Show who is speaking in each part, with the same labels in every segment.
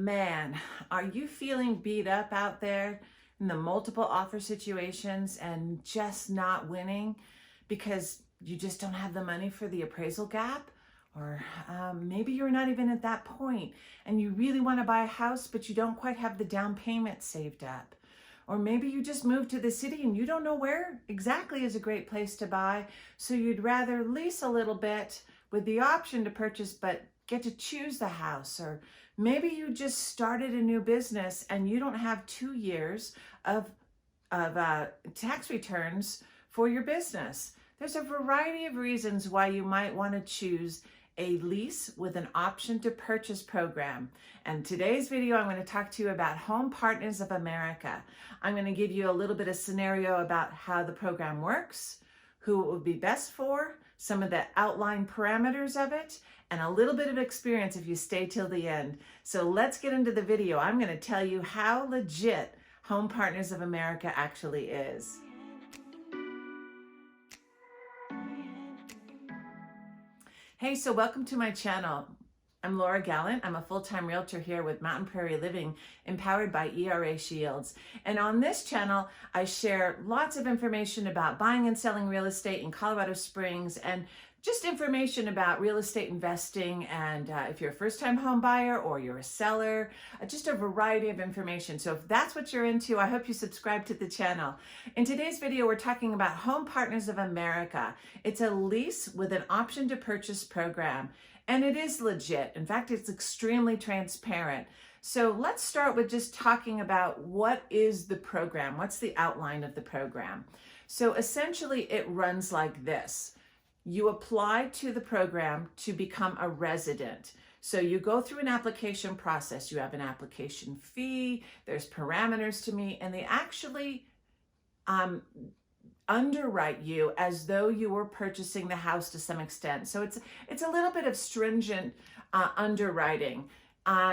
Speaker 1: man, are you feeling beat up out there in the multiple offer situations and just not winning because you just don't have the money for the appraisal gap? Or maybe you're not even at that point and you really want to buy a house, but you don't quite have the down payment saved up. Or maybe you just moved to the city and you don't know where exactly is a great place to buy, so you'd rather lease a little bit with the option to purchase, but get to choose the house. Or maybe you just started a new business and you don't have 2 years of tax returns for your business. There's a variety of reasons why you might want to choose a lease with an option to purchase program. And today's video, I'm going to talk to you about Home Partners of America. I'm going to give you a little bit of scenario about how the program works, who it would be best for, some of the outline parameters of it, and a little bit of experience if you stay till the end. So let's get into the video. I'm going to tell you how legit Home Partners of America actually is. Hey, so welcome to my channel. I'm Laura Gallant. I'm a full-time realtor here with Mountain Prairie Living, empowered by ERA Shields. And on this channel, I share lots of information about buying and selling real estate in Colorado Springs, and just information about real estate investing, and if you're a first-time home buyer or you're a seller, just a variety of information. So if that's what you're into, I hope you subscribe to the channel. In today's video, we're talking about Home Partners of America. It's a lease with an option to purchase program, and it is legit. In fact, it's extremely transparent. So let's start with just talking about what is the program, what's the outline of the program. So essentially, it runs like this. You apply to the program to become a resident. So you go through an application process. You have an application fee, there's parameters to meet, and they actually underwrite you as though you were purchasing the house to some extent. So it's a little bit of stringent underwriting.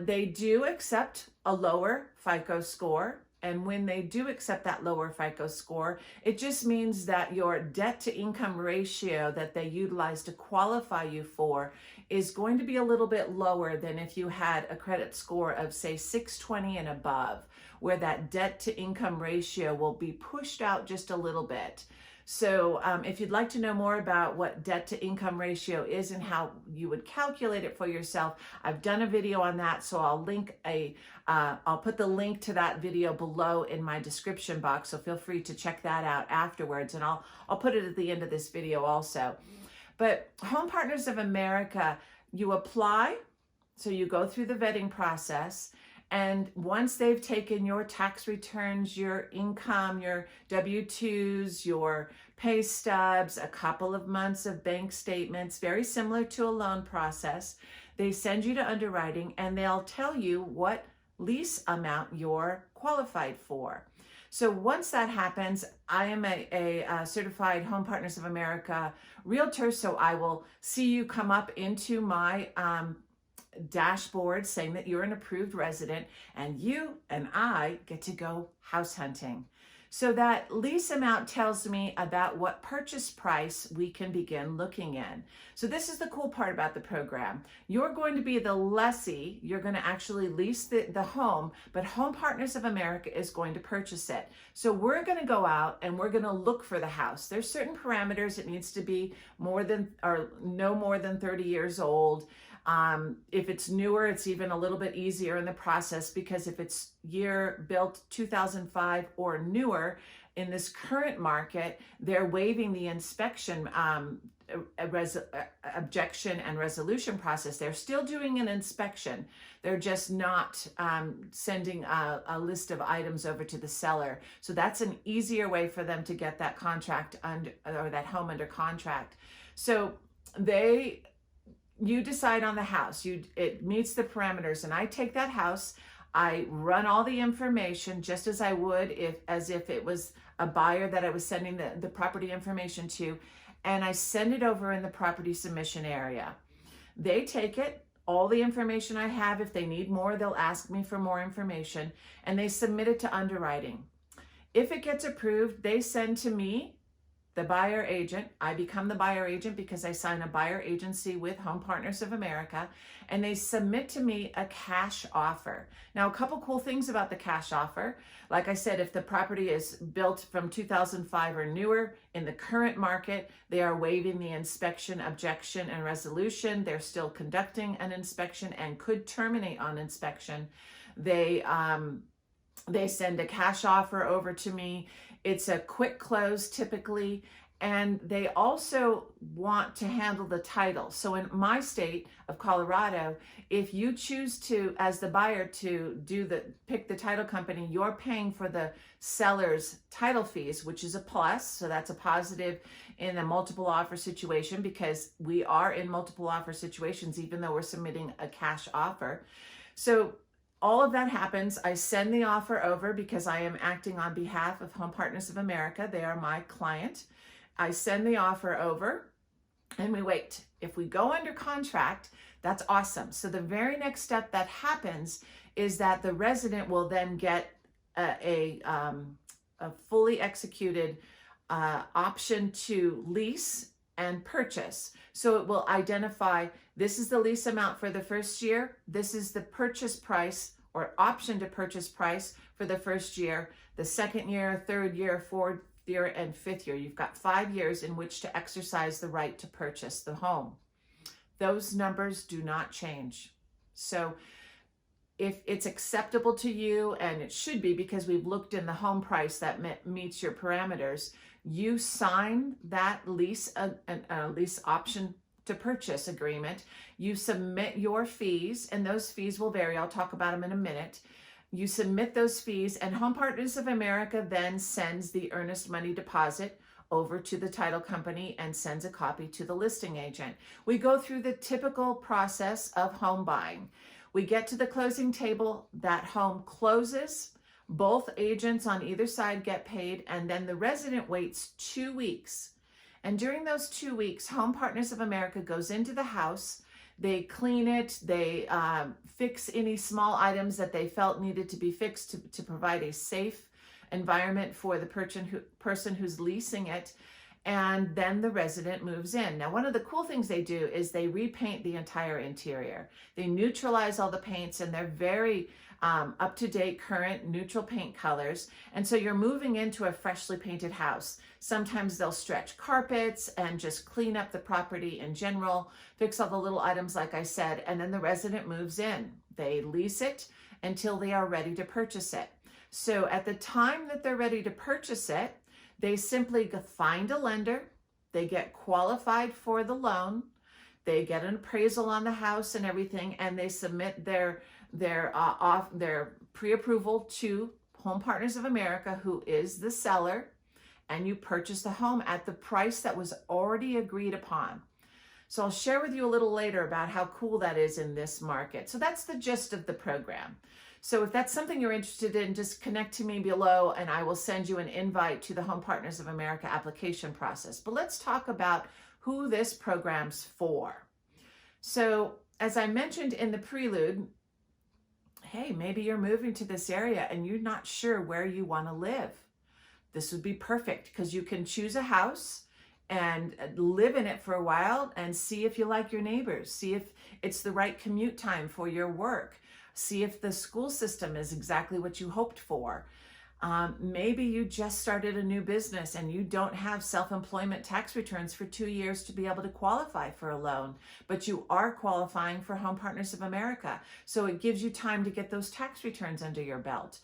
Speaker 1: They do accept a lower FICO score. And when they do accept that lower FICO score, it just means that your debt to income ratio that they utilize to qualify you for is going to be a little bit lower than if you had a credit score of, say, 620 and above, where that debt to income ratio will be pushed out just a little bit. So if you'd like to know more about what debt to income ratio is and how you would calculate it for yourself, I've done a video on that. So I'll put the link to that video below in my description box. So feel free to check that out afterwards. And I'll put it at the end of this video also. But Home Partners of America, you apply. So you go through the vetting process. And once they've taken your tax returns, your income, your W-2s, your pay stubs, a couple of months of bank statements, very similar to a loan process, they send you to underwriting and they'll tell you what lease amount you're qualified for. So once that happens, I am a certified Home Partners of America realtor, so I will see you come up into my dashboard saying that you're an approved resident, and you and I get to go house hunting. So that lease amount tells me about what purchase price we can begin looking in. So this is the cool part about the program. You're going to be the lessee. You're going to actually lease the home, but Home Partners of America is going to purchase it. So we're going to go out and we're going to look for the house. There's certain parameters. It needs to be more than or no more than 30 years old. If it's newer, it's even a little bit easier in the process, because if it's year built 2005 or newer, in this current market, they're waiving the inspection objection and resolution process. They're still doing an inspection. They're just not sending a list of items over to the seller. So that's an easier way for them to get that contract or that home under contract. So you decide on the house, it meets the parameters, and I take that house, I run all the information just as I would as if it was a buyer that I was sending the property information to, and I send it over in the property submission area. They take it, all the information I have. If they need more, they'll ask me for more information, and they submit it to underwriting. If it gets approved, they send to me the buyer agent. I become the buyer agent because I sign a buyer agency with Home Partners of America, and they submit to me a cash offer. Now, a couple cool things about the cash offer. Like I said, if the property is built from 2005 or newer in the current market, they are waiving the inspection, objection, and resolution. They're still conducting an inspection and could terminate on inspection. They send a cash offer over to me. It's a quick close typically, and they also want to handle the title. So in my state of Colorado, if you choose to, as the buyer, to pick the title company, you're paying for the seller's title fees, which is a plus. So that's a positive in a multiple offer situation, because we are in multiple offer situations, even though we're submitting a cash offer. So all of that happens. I send the offer over because I am acting on behalf of Home Partners of America. They are my client. I send the offer over and we wait. If we go under contract, that's awesome. So the very next step that happens is that the resident will then get a fully executed option to lease and purchase. So it will identify, this is the lease amount for the first year, this is the purchase price or option to purchase price for the first year, the second year, third year, fourth year, and fifth year. You've got 5 years in which to exercise the right to purchase the home. Those numbers do not change. So if it's acceptable to you, and it should be because we've looked in the home price that meets your parameters, you sign that lease, a lease option to purchase agreement. You submit your fees, and those fees will vary. I'll talk about them in a minute. You submit those fees, and Home Partners of America then sends the earnest money deposit over to the title company and sends a copy to the listing agent. We go through the typical process of home buying. We get to the closing table, that home closes, both agents on either side get paid, and then the resident waits 2 weeks. And during those 2 weeks, Home Partners of America goes into the house, they clean it, they fix any small items that they felt needed to be fixed to provide a safe environment for the person who's leasing it, and then the resident moves in. Now, one of the cool things they do is they repaint the entire interior. They neutralize all the paints, and they're very up-to-date, current, neutral paint colors. And so you're moving into a freshly painted house. Sometimes they'll stretch carpets and just clean up the property in general, fix all the little items like I said, and then the resident moves in. They lease it until they are ready to purchase it. So at the time that they're ready to purchase it, they simply find a lender, they get qualified for the loan, they get an appraisal on the house and everything, and they submit their pre-approval to Home Partners of America, who is the seller, and you purchase the home at the price that was already agreed upon. So I'll share with you a little later about how cool that is in this market. So that's the gist of the program. So if that's something you're interested in, just connect to me below and I will send you an invite to the Home Partners of America application process. But let's talk about who this program's for. So as I mentioned in the prelude, hey, maybe you're moving to this area and you're not sure where you want to live. This would be perfect because you can choose a house and live in it for a while and see if you like your neighbors, see if it's the right commute time for your work, see if the school system is exactly what you hoped for. Maybe you just started a new business and you don't have self-employment tax returns for 2 years to be able to qualify for a loan, but you are qualifying for Home Partners of America. So it gives you time to get those tax returns under your belt.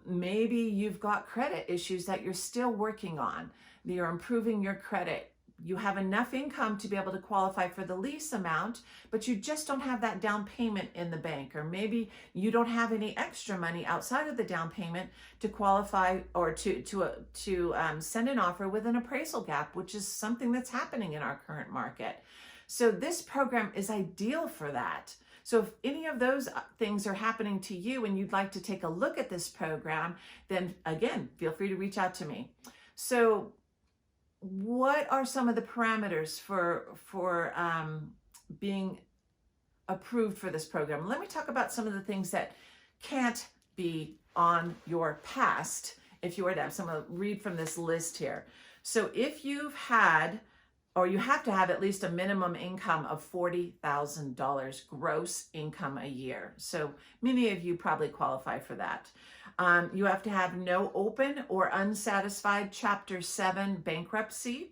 Speaker 1: Maybe you've got credit issues that you're still working on. You're improving your credit. You have enough income to be able to qualify for the lease amount, but you just don't have that down payment in the bank. Or maybe you don't have any extra money outside of the down payment to qualify or to send an offer with an appraisal gap, which is something that's happening in our current market. So this program is ideal for that. So if any of those things are happening to you and you'd like to take a look at this program, then again, feel free to reach out to me. So what are some of the parameters for being approved for this program? Let me talk about some of the things that can't be on your past if you were to have. So I'm going to read from this list here. So if you've had, or you have to have at least a minimum income of $40,000 gross income a year. So many of you probably qualify for that. You have to have no open or unsatisfied Chapter 7 bankruptcy.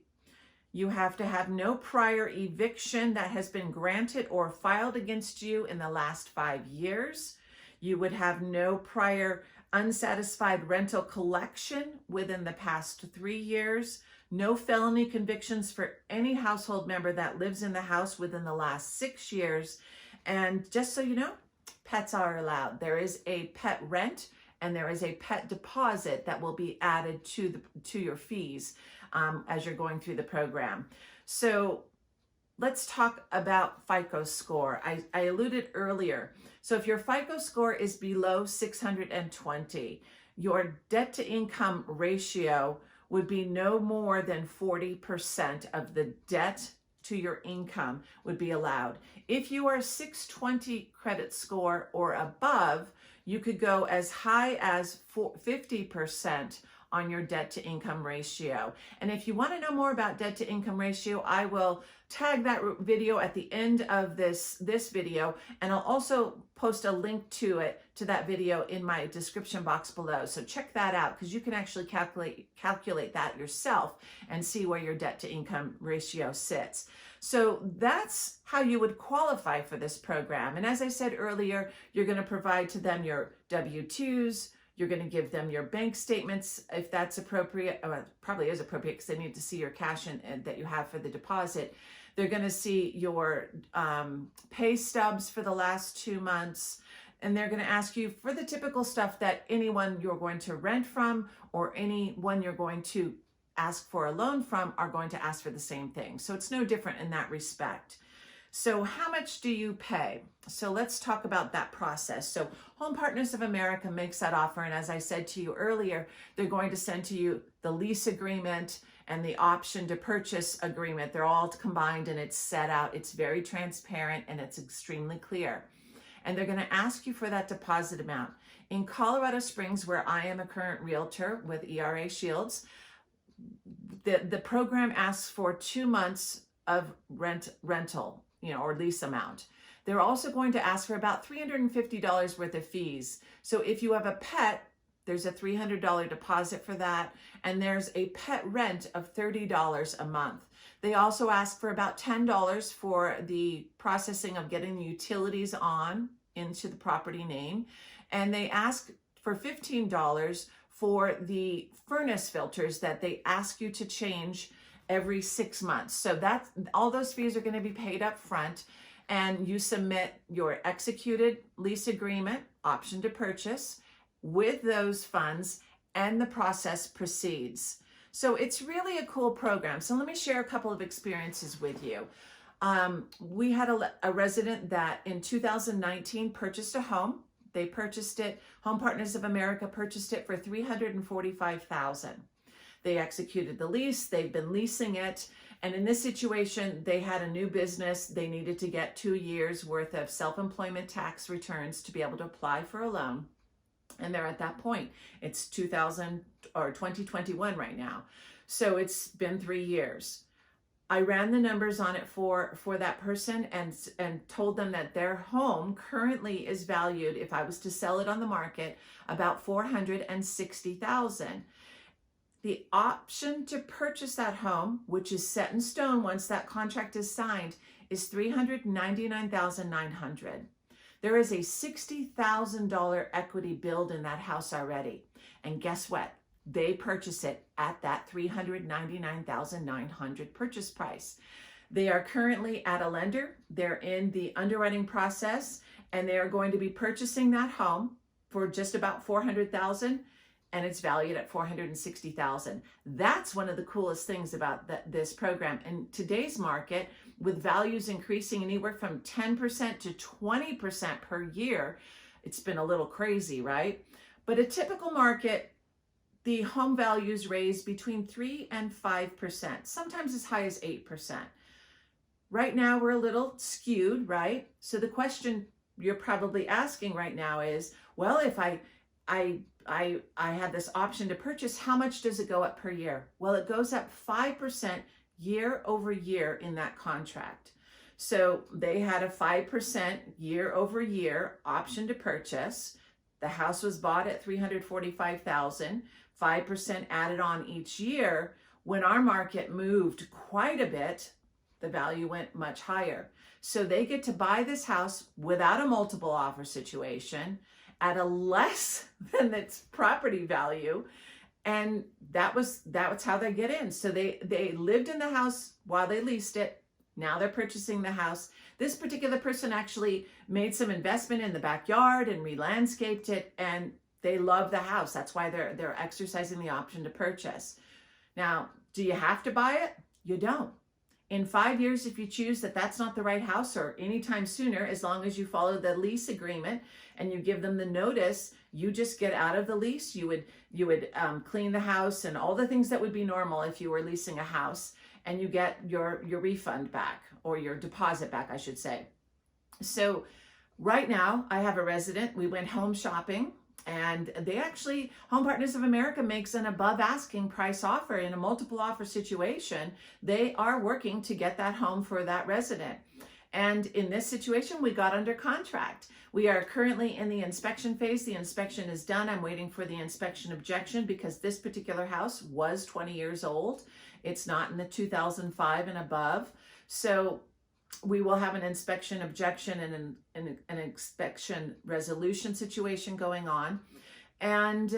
Speaker 1: You have to have no prior eviction that has been granted or filed against you in the last 5 years. You would have no prior unsatisfied rental collection within the past 3 years. No felony convictions for any household member that lives in the house within the last 6 years. And just so you know, pets are allowed. There is a pet rent and there is a pet deposit that will be added to your fees as you're going through the program. So let's talk about FICO score. I alluded earlier. So if your FICO score is below 620, your debt to income ratio would be no more than 40% of the debt to your income would be allowed. If you are 620 credit score or above, you could go as high as 50% on your debt to income ratio. And if you want to know more about debt to income ratio, I will tag that video at the end of this video, and I'll also post a link to that video in my description box below. So check that out, because you can actually calculate that yourself and see where your debt to income ratio sits. So that's how you would qualify for this program. And as I said earlier, you're going to provide to them your W-2s. You're going to give them your bank statements if that's appropriate. Or it probably is appropriate, because they need to see your cash that you have for the deposit. They're going to see your pay stubs for the last 2 months. And they're going to ask you for the typical stuff that anyone you're going to rent from or anyone you're going to ask for a loan from are going to ask for the same thing. So it's no different in that respect. So how much do you pay? So let's talk about that process. So Home Partners of America makes that offer. And as I said to you earlier, they're going to send to you the lease agreement and the option to purchase agreement. They're all combined and it's set out. It's very transparent and it's extremely clear. And they're going to ask you for that deposit amount. In Colorado Springs, where I am a current realtor with ERA Shields, the program asks for 2 months of rental, or lease amount. They're also going to ask for about $350 worth of fees. So if you have a pet, there's a $300 deposit for that, and there's a pet rent of $30 a month. They also ask for about $10 for the processing of getting utilities on into the property name, and they ask for $15 for the furnace filters that they ask you to change every 6 months. So that's all those fees are going to be paid up front, and you submit your executed lease agreement, option to purchase, with those funds, and the process proceeds. So it's really a cool program. So let me share a couple of experiences with you. We had a resident that in 2019 purchased a home. They purchased it, Home Partners of America purchased it for $345,000. They executed the lease, they've been leasing it, and in this situation, they had a new business. They needed to get 2 years worth of self-employment tax returns to be able to apply for a loan. And they're at that point. It's 2021 right now. So it's been 3 years. I ran the numbers on it for that person and told them that their home currently is valued, if I was to sell it on the market, about $460,000. The option to purchase that home, which is set in stone once that contract is signed, is $399,900. There is a $60,000 equity build in that house already. And guess what? They purchase it at that $399,900 purchase price. They are currently at a lender. They're in the underwriting process, and they are going to be purchasing that home for just about $400,000, and it's valued at $460,000. That's one of the coolest things about this program. In today's market, with values increasing anywhere from 10% to 20% per year, it's been a little crazy, right? But a typical market, the home values raise between 3 and 5%, sometimes as high as 8%. Right now, we're a little skewed, right? So the question you're probably asking right now is, well, if I I had this option to purchase. How much does it go up per year? Well, it goes up 5% year over year in that contract. So they had a 5% year over year option to purchase. The house was bought at $345,000, 5% added on each year. When our market moved quite a bit, the value went much higher. So they get to buy this house without a multiple offer situation at a less than its property value. And that's how they get in. So they lived in the house while they leased it. Now they're purchasing the house. This particular person actually made some investment in the backyard and re-landscaped it, and they love the house. That's why they're exercising the option to purchase. Now, do you have to buy it? You don't. In 5 years, if you choose that that's not the right house, or anytime sooner, as long as you follow the lease agreement and you give them the notice, you just get out of the lease. You would clean the house and all the things that would be normal if you were leasing a house, and you get your refund back, or your deposit back, I should say. So right now I have a resident. We went home shopping, and they actually, Home Partners of America makes an above asking price offer in a multiple offer situation. They are working to get that home for that resident. And in this situation, we got under contract. We are currently in the inspection phase. The inspection is done. I'm waiting for the inspection objection because this particular house was 20 years old. It's not in the 2005 and above. So we will have an inspection objection and an inspection resolution situation going on. And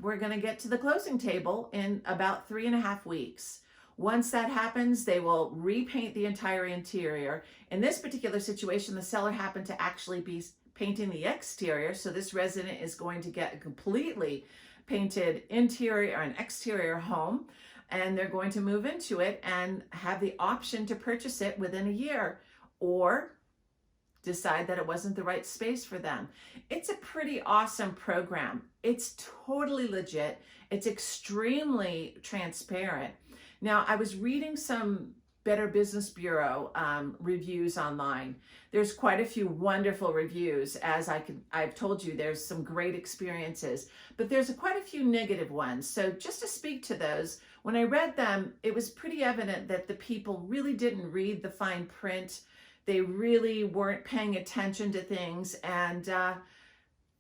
Speaker 1: we're going to get to the closing table in about 3.5 weeks. Once that happens, they will repaint the entire interior. In this particular situation, the seller happened to actually be painting the exterior. So this resident is going to get a completely painted interior and exterior home. And they're going to move into it and have the option to purchase it within a year, or decide that it wasn't the right space for them. It's a pretty awesome program. It's totally legit. It's extremely transparent. Now, I was reading some Better Business Bureau reviews online. There's quite a few wonderful reviews. As I've told you, there's some great experiences, but there's quite a few negative ones. So just to speak to those, when I read them, it was pretty evident that the people really didn't read the fine print. They really weren't paying attention to things, and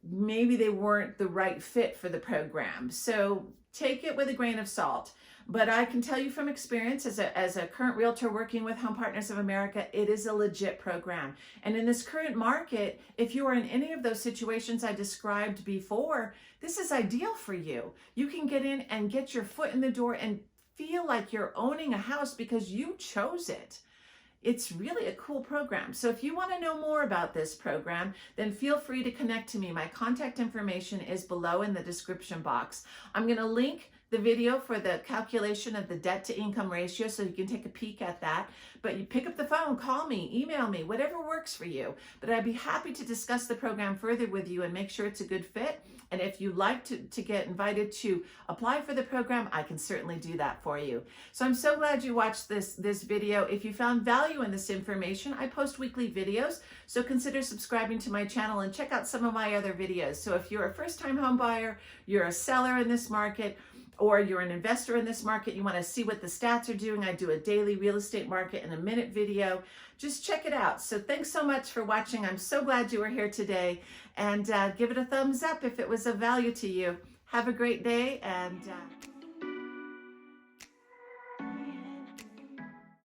Speaker 1: maybe they weren't the right fit for the program. So take it with a grain of salt. But I can tell you from experience, as a current realtor working with Home Partners of America, it is a legit program. And in this current market, if you are in any of those situations I described before, this is ideal for you. You can get in and get your foot in the door and feel like you're owning a house because you chose it. It's really a cool program. So if you want to know more about this program, then feel free to connect to me. My contact information is below in the description box. I'm going to link the video for the calculation of the debt to income ratio, so you can take a peek at that. But you pick up the phone, call me, email me, whatever works for you. But I'd be happy to discuss the program further with you and make sure it's a good fit. And if you'd like to get invited to apply for the program, I can certainly do that for you. So I'm so glad you watched this video. If you found value in this information, I post weekly videos, so consider subscribing to my channel and check out some of my other videos. So if you're a first-time home buyer, you're a seller in this market, or you're an investor in this market, you want to see what the stats are doing, I do a daily real estate market in a minute video. Just check it out. So thanks so much for watching. I'm so glad you were here today, and give it a thumbs up if it was of value to you. Have a great day, and